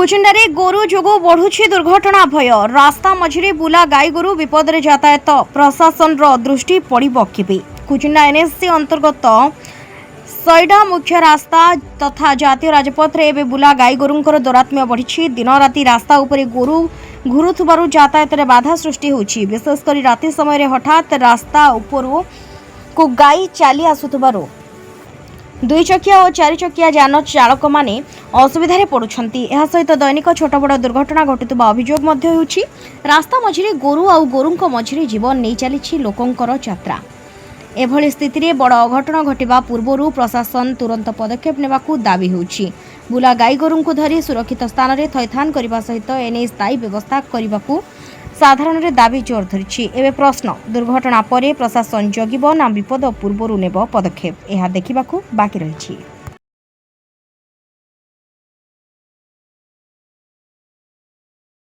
कुचिंडारे गोरु जोगु बढ़ुछि दुर्घटना भय। रास्ता मझिरे बुला गाई गोरु विपदरे यातायात प्रशासन दृष्टि पड़िब केबे। कुचिंडा एनएससी अंतर्गत सैडा मुख्य रास्ता तथा जातीय राजपथ रे एबे बुला गाई गोरुंकर दौरात्म्य बढ़िछि। दिन राति रास्ता उपरे गोरु घुरुथबारु यातायात रे बाधा सृष्टि होछि। विशेषकर राति समय रे हठात रास्ता उपरु को गाई चली आसुथबारु दुई चकिया और चारि चकिया यान चालक माने असुविधा पड़ुछंती। एहा सहित दैनिक छोट बड़ दुर्घटना घटुवा अभियोग मध्य होउछि। रास्ता मझिरे गोरु आउ गोरुंक मझिरे जीवन नहीं चली लोकंकर यात्रा। एभली स्थिति रे बड़ अघटन घटिबा पूर्वरु प्रशासन तुरंत पदक्षेप नेबाकू दाबी होउछि। बुला गाई गोरुंकु धरी सुरक्षित स्थान रे थैथान करबा सहित एने स्थायी व्यवस्था करबाकू साधारण रे दाबी जोर धरिछि। एबे प्रश्न, दुर्घटना परे प्रशासन जगिब ना विपद पूर्वरु नेब पदक्षेप, एहा देखिबाकू बाकी रहिछि।